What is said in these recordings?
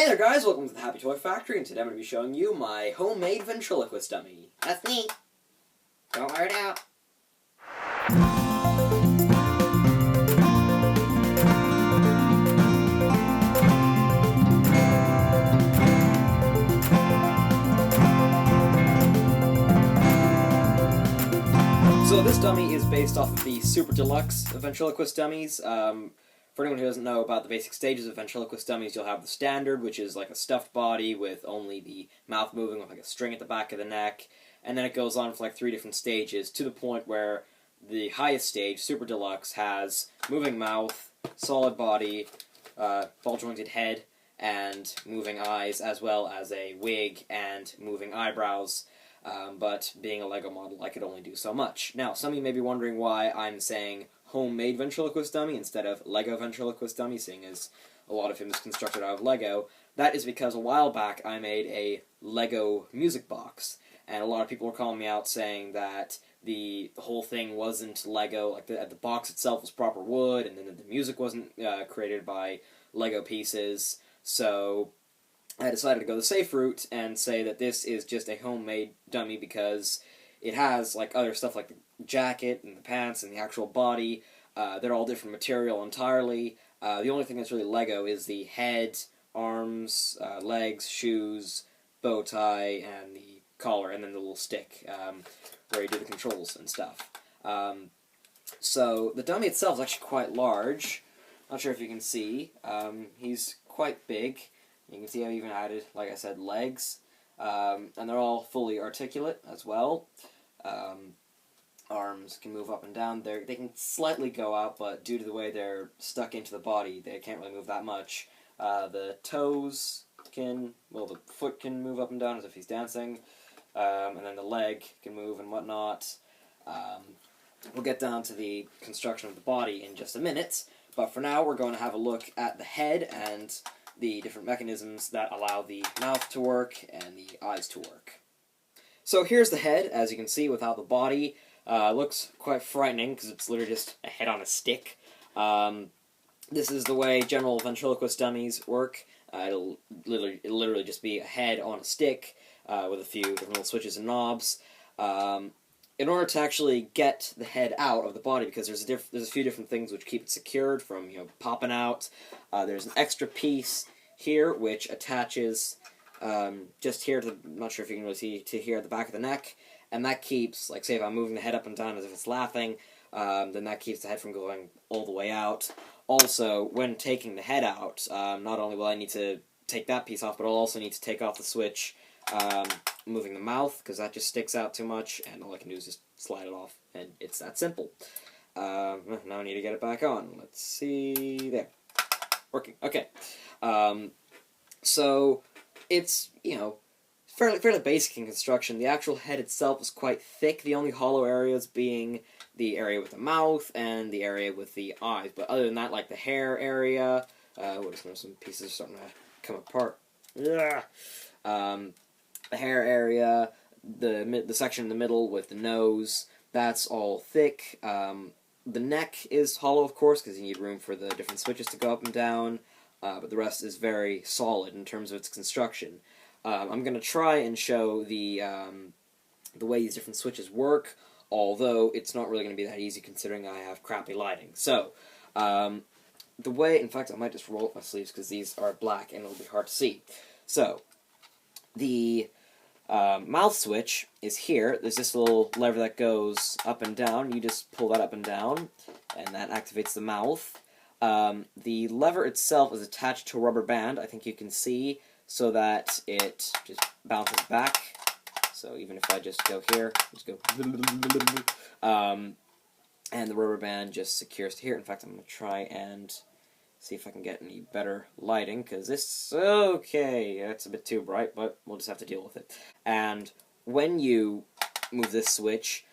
Hey there guys, welcome to the Happy Toy Factory, and today I'm going to be showing you my homemade ventriloquist dummy. That's me. Don't wear it out. So this dummy is based off of the Super Deluxe ventriloquist dummies. For anyone who doesn't know about the basic stages of ventriloquist dummies, you'll have the standard, which is like a stuffed body with only the mouth moving with like a string at the back of the neck, and then it goes on for like 3 different stages to the point where the highest stage, Super Deluxe, has moving mouth, solid body, ball-jointed head, and moving eyes, as well as a wig and moving eyebrows. But being a Lego model, I could only do so much. Now, some of you may be wondering why I'm saying homemade ventriloquist dummy instead of Lego ventriloquist dummy, seeing as a lot of him is constructed out of Lego. That is because a while back I made a Lego music box, and a lot of people were calling me out saying that the whole thing wasn't Lego, like the box itself was proper wood, and then the music wasn't created by Lego pieces, so I decided to go the safe route and say that this is just a homemade dummy because it has like other stuff like the jacket and the pants and the actual body. They're all different material entirely. The only thing that's really Lego is the head, arms, legs, shoes, bow tie, and the collar, and then the little stick where you do the controls and stuff. So the dummy itself is actually quite large. Not sure if you can see. He's quite big. You can see I've even added, like I said, legs, and they're all fully articulate as well. Arms can move up and down. They can slightly go out, but due to the way they're stuck into the body, they can't really move that much. The toes can, well, the foot can move up and down as if he's dancing, and then the leg can move and whatnot. We'll get down to the construction of the body in just a minute, but for now we're going to have a look at the head and the different mechanisms that allow the mouth to work and the eyes to work. So here's the head, as you can see, without the body. Looks quite frightening because it's literally just a head on a stick. This is the way general ventriloquist dummies work. It'll literally just be a head on a stick with a few different little switches and knobs. In order to actually get the head out of the body, because there's a few different things which keep it secured from popping out. There's an extra piece here which attaches just here to I'm not sure if you can really see, to here at the back of the neck, and that keeps, like, say if I'm moving the head up and down as if it's laughing, then that keeps the head from going all the way out. Also, when taking the head out, not only will I need to take that piece off, but I'll also need to take off the switch moving the mouth, because that just sticks out too much, and all I can do is just slide it off, and it's that simple. Now I need to get it back on. Let's see, there. Working. Okay. So, it's, fairly basic in construction. The actual head itself is quite thick, the only hollow areas being the area with the mouth and the area with the eyes. But other than that, like the hair area, some pieces are starting to come apart. The hair area, the section in the middle with the nose, that's all thick. The neck is hollow, of course, because you need room for the different switches to go up and down, but the rest is very solid in terms of its construction. I'm going to try and show the way these different switches work, although it's not really going to be that easy considering I have crappy lighting. So, the way, in fact, I might just roll up my sleeves because these are black and it'll be hard to see. So, the mouth switch is here. There's this little lever that goes up and down. You just pull that up and down, and that activates the mouth. The lever itself is attached to a rubber band, I think you can see, so that it just bounces back. So even if I just go here, just go, and the rubber band just secures to here. In fact, I'm going to try and see if I can get any better lighting, because this, okay, it's a bit too bright, but we'll just have to deal with it. And when you move this switch,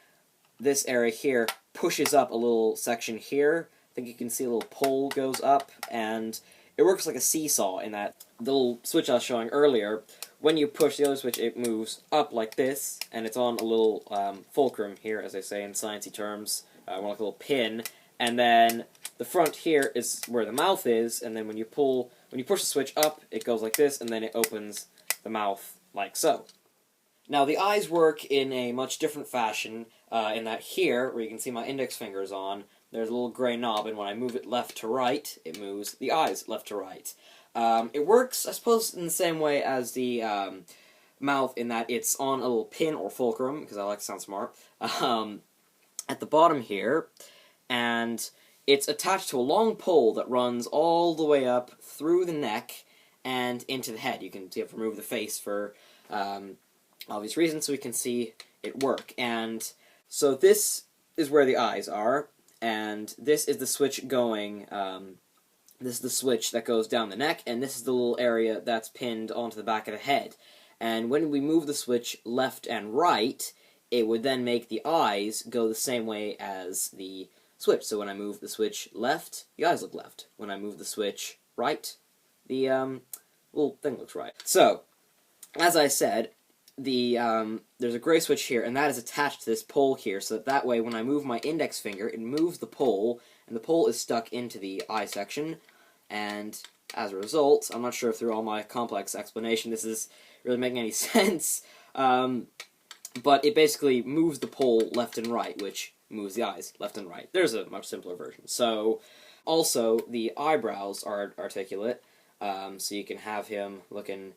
this area here pushes up a little section here. I think you can see a little pole goes up, and it works like a seesaw in that the little switch I was showing earlier, when you push the other switch, it moves up like this, and it's on a little fulcrum here, as they say in sciencey terms, more like a little pin, and then the front here is where the mouth is, and then when you pull when you push the switch up, it goes like this, and then it opens the mouth like so. Now, the eyes work in a much different fashion, in that here, where you can see my index fingers on, there's a little gray knob, and when I move it left to right, it moves the eyes left to right. It works, I suppose, in the same way as the mouth, in that it's on a little pin or fulcrum, because I like to sound smart, at the bottom here, and it's attached to a long pole that runs all the way up through the neck and into the head. You have to remove the face for obvious reasons, so we can see it work. And so this is where the eyes are, and this is the switch going, this is the switch that goes down the neck, and this is the little area that's pinned onto the back of the head. And when we move the switch left and right, it would then make the eyes go the same way as the switch. So when I move the switch left, the eyes look left. When I move the switch right, the little thing looks right. So, as I said, there's a gray switch here, and that is attached to this pole here, so that way when I move my index finger, it moves the pole, and the pole is stuck into the eye section, and as a result, I'm not sure if through all my complex explanation this is really making any sense, but it basically moves the pole left and right, which moves the eyes left and right. There's a much simpler version. So, also, the eyebrows are articulate, so you can have him looking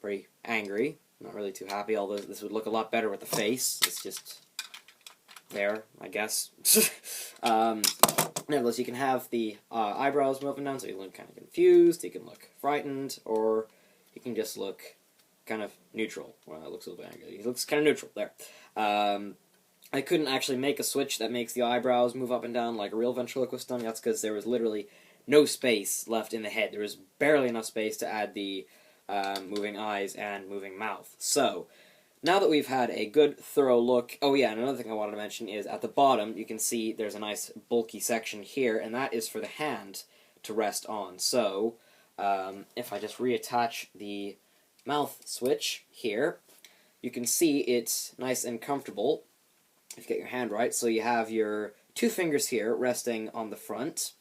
pretty angry, not really too happy, although this would look a lot better with the face. It's just there, I guess. Nevertheless, you can have the eyebrows move up and down, so you look kind of confused, you can look frightened, or you can just look kind of neutral. Well, it looks a little bit angry. He looks kind of neutral there. I couldn't actually make a switch that makes the eyebrows move up and down like a real ventriloquist dummy. That's because there was literally no space left in the head. There was barely enough space to add the moving eyes and moving mouth. So, now that we've had a good, thorough look... Oh yeah, and another thing I wanted to mention is at the bottom, you can see there's a nice bulky section here, and that is for the hand to rest on. So, if I just reattach the mouth switch here, you can see it's nice and comfortable if you get your hand right. So you have your two fingers here resting on the front.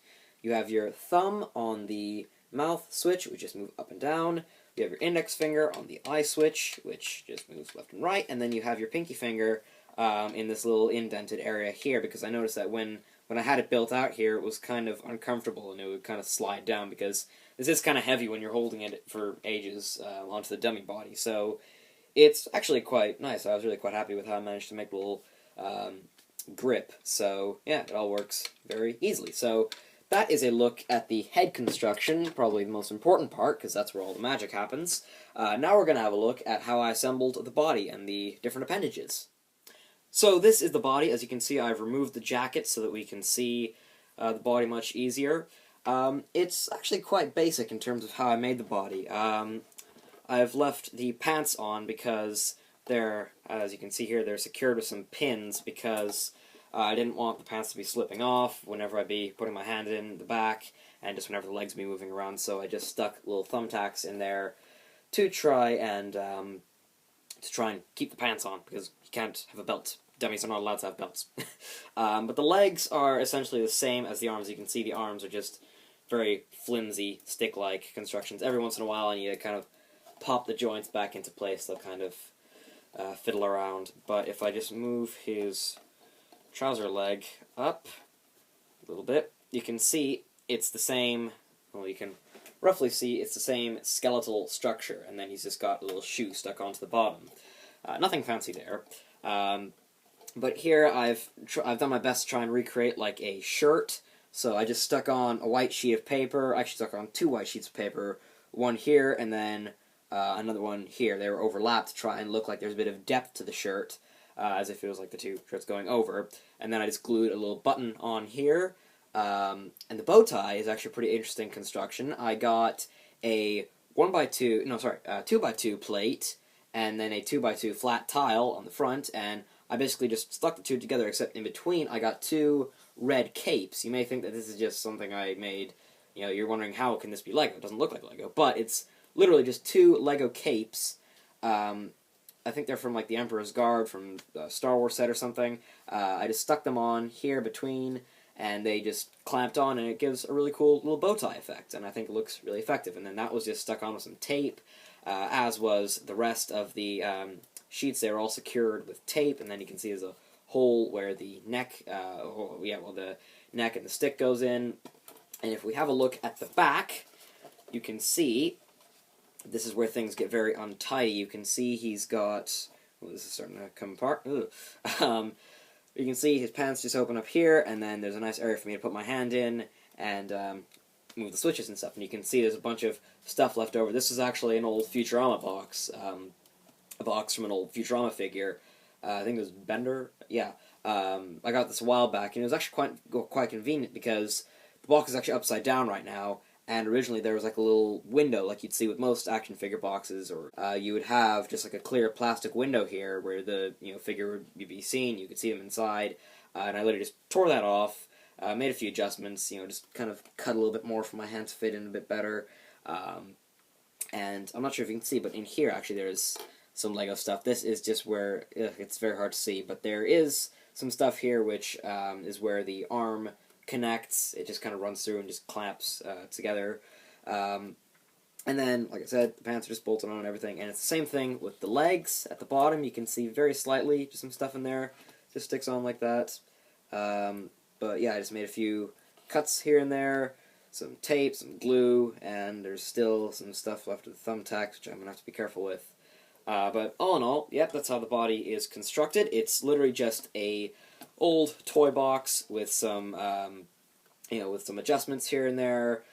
You have your thumb on the mouth switch, which just move up and down. You have your index finger on the eye switch, which just moves left and right. And then you have your pinky finger in this little indented area here, because I noticed that when I had it built out here, it was kind of uncomfortable, and it would kind of slide down, because this is kind of heavy when you're holding it for ages onto the dummy body. So it's actually quite nice. I was really quite happy with how I managed to make a little grip. So yeah, it all works very easily. So that is a look at the head construction, probably the most important part, because that's where all the magic happens. Now we're going to have a look at how I assembled the body and the different appendages. So this is the body. As you can see, I've removed the jacket so that we can see the body much easier. It's actually quite basic in terms of how I made the body. I've left the pants on because they're, as you can see here, they're secured with some pins, because I didn't want the pants to be slipping off whenever I'd be putting my hand in the back, and just whenever the legs would be moving around, so I just stuck little thumbtacks in there to try and keep the pants on, because you can't have a belt. Dummies are not allowed to have belts. But the legs are essentially the same as the arms. You can see the arms are just very flimsy, stick-like constructions. Every once in a while, and you kind of pop the joints back into place, they'll kind of fiddle around. But if I just move his trouser leg up a little bit, you can see it's the same, well, you can roughly see it's the same skeletal structure, and then he's just got a little shoe stuck onto the bottom. Nothing fancy there. But here I've done my best to try and recreate like a shirt. So I just stuck on a white sheet of paper, actually stuck on two white sheets of paper, one here and then another one here. They were overlapped to try and look like there's a bit of depth to the shirt, as if it was like the two shirts going over. And then I just glued a little button on here. And the bow tie is actually a pretty interesting construction. I got a 2x2 plate, and then a 2x2 flat tile on the front, and I basically just stuck the two together, except in between I got two red capes. You may think that this is just something I made, you know, you're wondering how can this be Lego? It doesn't look like Lego, but it's literally just two Lego capes. I think they're from like the Emperor's Guard from the Star Wars set or something. I just stuck them on here between, and they just clamped on, and it gives a really cool little bow tie effect, and I think it looks really effective. And then that was just stuck on with some tape, as was the rest of the sheets. They were all secured with tape, and then you can see there's a hole where the neck, the neck and the stick goes in. And if we have a look at the back, you can see this is where things get very untidy. You can see he's got, oh, this is starting to come apart. You can see his pants just open up here, and then there's a nice area for me to put my hand in and move the switches and stuff. And you can see there's a bunch of stuff left over. This is actually an old Futurama box, a box from an old Futurama figure. I think it was Bender. Yeah, I got this a while back, and it was actually quite convenient because the box is actually upside down right now. And originally there was like a little window, like you'd see with most action figure boxes, or you would have just like a clear plastic window here where the figure would be seen. You could see them inside, and I literally just tore that off, made a few adjustments, just kind of cut a little bit more for my hand to fit in a bit better. And I'm not sure if you can see, but in here actually there's some Lego stuff. This is just where it's very hard to see, but there is some stuff here which is where the arm connects. It just kind of runs through and just clamps together. And then, like I said, the pants are just bolted on and everything. And it's the same thing with the legs. At the bottom, you can see very slightly just some stuff in there. Just sticks on like that. But yeah, I just made a few cuts here and there. Some tape, some glue, and there's still some stuff left of the thumbtacks, which I'm going to have to be careful with. But all in all, yep, that's how the body is constructed. It's literally just a old toy box with some, with some adjustments here and there,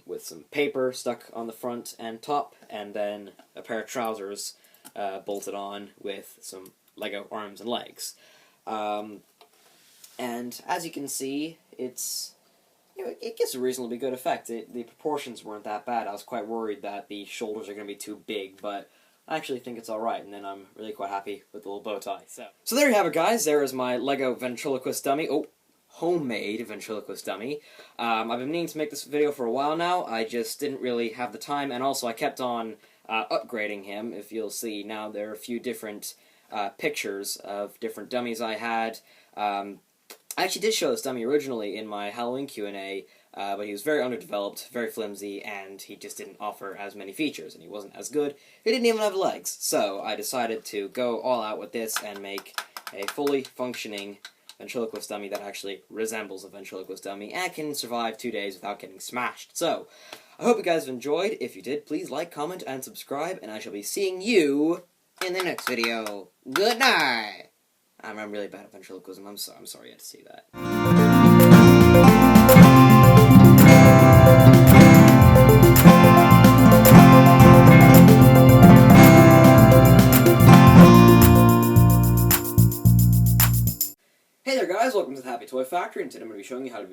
with some paper stuck on the front and top, and then a pair of trousers bolted on with some Lego arms and legs. And as you can see, it's it gives a reasonably good effect. The proportions weren't that bad. I was quite worried that the shoulders are going to be too big, but I actually think it's alright, and then I'm really quite happy with the little bow tie. So there you have it, guys. There is my Lego Ventriloquist dummy. Oh, homemade Ventriloquist dummy. I've been meaning to make this video for a while now. I just didn't really have the time, and also I kept on upgrading him. If you'll see now, there are a few different pictures of different dummies I had. I actually did show this dummy originally in my Halloween Q&A, but he was very underdeveloped, very flimsy, and he just didn't offer as many features, and he wasn't as good. He didn't even have legs, so I decided to go all out with this and make a fully functioning ventriloquist dummy that actually resembles a ventriloquist dummy and can survive 2 days without getting smashed. So, I hope you guys have enjoyed. If you did, please like, comment, and subscribe, and I shall be seeing you in the next video. Good night! I'm really bad at ventriloquism. I'm sorry you had to see that. Hey there guys, welcome to the Happy Toy Factory, and today I'm going to be showing you how to